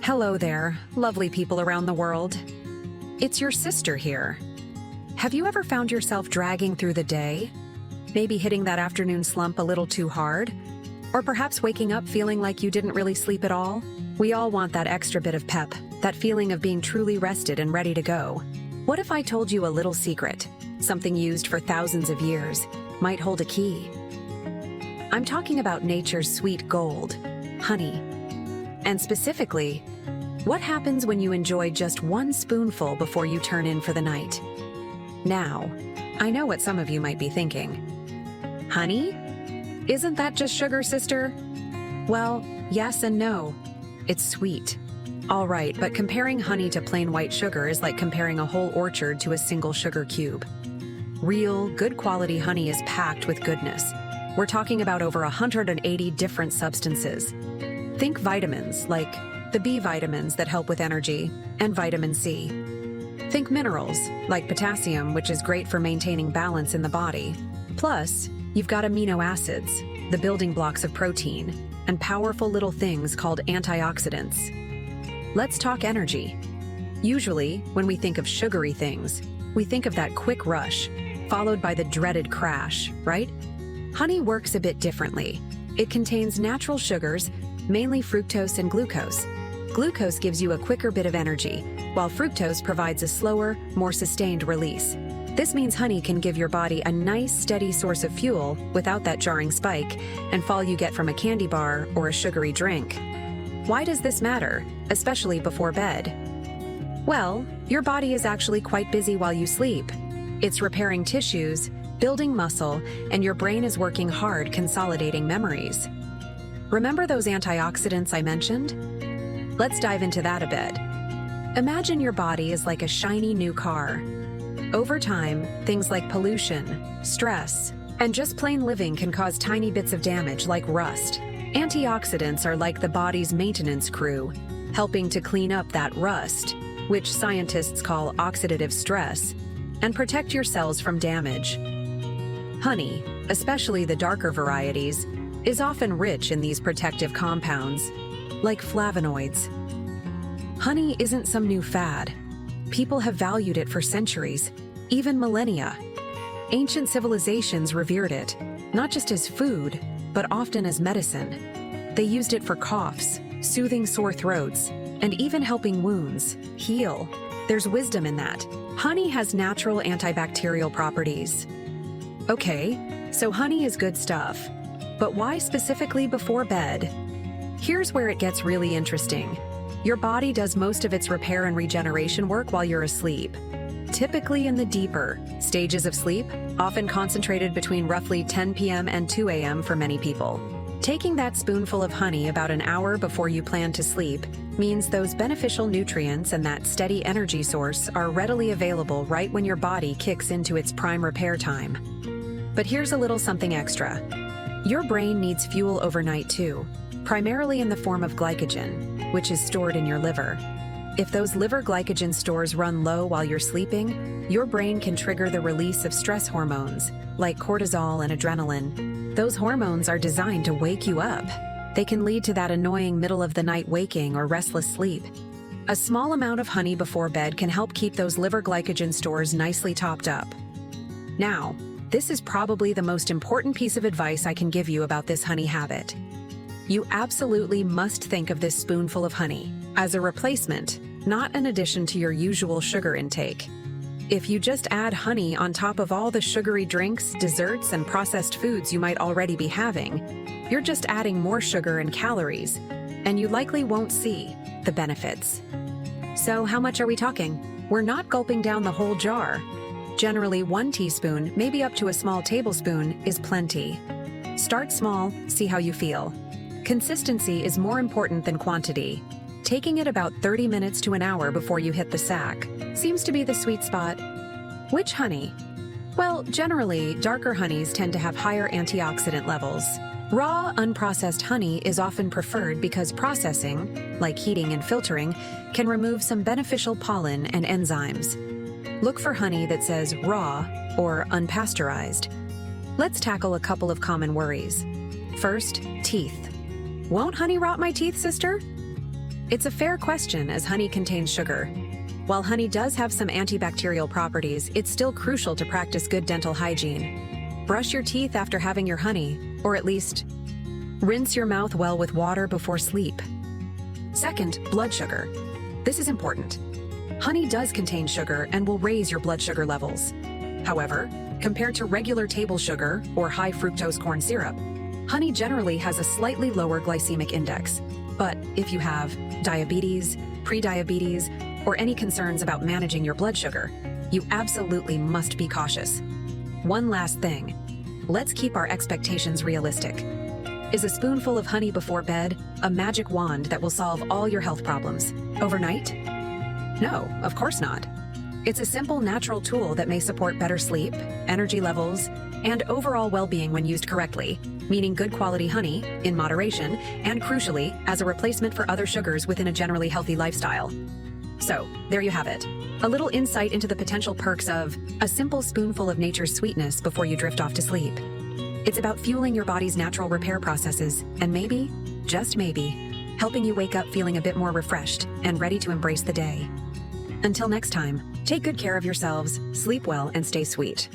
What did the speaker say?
Hello there, lovely people around the world. It's your sister here. Have you ever found yourself dragging through the day? Maybe hitting that afternoon slump a little too hard? Or perhaps waking up feeling like you didn't really sleep at all? We all want that extra bit of pep, that feeling of being truly rested and ready to go. What if I told you a little secret, something used for thousands of years, might hold a key? I'm talking about nature's sweet gold, honey. And specifically, what happens when you enjoy just one spoonful before you turn in for the night? Now, I know what some of you might be thinking. Honey? Isn't that just sugar, sister? Well, yes and no. It's sweet. All right, but comparing honey to plain white sugar is like comparing a whole orchard to a single sugar cube. Real, good quality honey is packed with goodness. We're talking about over 180 different substances. Think vitamins, like the B vitamins that help with energy, and vitamin C. Think minerals, like potassium, which is great for maintaining balance in the body. Plus, you've got amino acids, the building blocks of protein, and powerful little things called antioxidants. Let's talk energy. Usually, when we think of sugary things, we think of that quick rush, followed by the dreaded crash, right? Honey works a bit differently. It contains natural sugars, mainly fructose and glucose. Glucose gives you a quicker bit of energy, while fructose provides a slower, more sustained release. This means honey can give your body a nice, steady source of fuel without that jarring spike and fall you get from a candy bar or a sugary drink. Why does this matter, especially before bed? Well, your body is actually quite busy while you sleep. It's repairing tissues, building muscle, and your brain is working hard consolidating memories. Remember those antioxidants I mentioned? Let's dive into that a bit. Imagine your body is like a shiny new car. Over time, things like pollution, stress, and just plain living can cause tiny bits of damage like rust. Antioxidants are like the body's maintenance crew, helping to clean up that rust, which scientists call oxidative stress, and protect your cells from damage. Honey, especially the darker varieties, is often rich in these protective compounds, like flavonoids. Honey isn't some new fad. People have valued it for centuries, even millennia. Ancient civilizations revered it, not just as food, but often as medicine. They used it for coughs, soothing sore throats, and even helping wounds heal. There's wisdom in that. Honey has natural antibacterial properties. Okay, so honey is good stuff. But why specifically before bed? Here's where it gets really interesting. Your body does most of its repair and regeneration work while you're asleep. Typically in the deeper stages of sleep, often concentrated between roughly 10 p.m. and 2 a.m. for many people. Taking that spoonful of honey about an hour before you plan to sleep means those beneficial nutrients and that steady energy source are readily available right when your body kicks into its prime repair time. But here's a little something extra. Your brain needs fuel overnight too, primarily in the form of glycogen, which is stored in your liver. If those liver glycogen stores run low while you're sleeping, your brain can trigger the release of stress hormones, like cortisol and adrenaline. Those hormones are designed to wake you up. They can lead to that annoying middle-of-the-night waking or restless sleep. A small amount of honey before bed can help keep those liver glycogen stores nicely topped up. Now, this is probably the most important piece of advice I can give you about this honey habit. You absolutely must think of this spoonful of honey as a replacement, not an addition to your usual sugar intake. If you just add honey on top of all the sugary drinks, desserts, and processed foods you might already be having, you're just adding more sugar and calories, and you likely won't see the benefits. So how much are we talking? We're not gulping down the whole jar. Generally, 1 teaspoon, maybe up to a small tablespoon, is plenty. Start small, see how you feel. Consistency is more important than quantity. Taking it about 30 minutes to an hour before you hit the sack seems to be the sweet spot. Which honey? Well, generally, darker honeys tend to have higher antioxidant levels. Raw, unprocessed honey is often preferred because processing, like heating and filtering, can remove some beneficial pollen and enzymes. Look for honey that says raw or unpasteurized. Let's tackle a couple of common worries. First, teeth. Won't honey rot my teeth, sister? It's a fair question as honey contains sugar. While honey does have some antibacterial properties, it's still crucial to practice good dental hygiene. Brush your teeth after having your honey, or at least rinse your mouth well with water before sleep. Second, blood sugar. This is important. Honey does contain sugar and will raise your blood sugar levels. However, compared to regular table sugar or high fructose corn syrup, honey generally has a slightly lower glycemic index. But if you have diabetes, prediabetes, or any concerns about managing your blood sugar, you absolutely must be cautious. One last thing, let's keep our expectations realistic. Is a spoonful of honey before bed a magic wand that will solve all your health problems overnight? No, of course not. It's a simple, natural tool that may support better sleep, energy levels, and overall well-being when used correctly, meaning good quality honey, in moderation, and crucially, as a replacement for other sugars within a generally healthy lifestyle. So, there you have it. A little insight into the potential perks of a simple spoonful of nature's sweetness before you drift off to sleep. It's about fueling your body's natural repair processes, and maybe, just maybe, helping you wake up feeling a bit more refreshed and ready to embrace the day. Until next time, take good care of yourselves, sleep well, and stay sweet.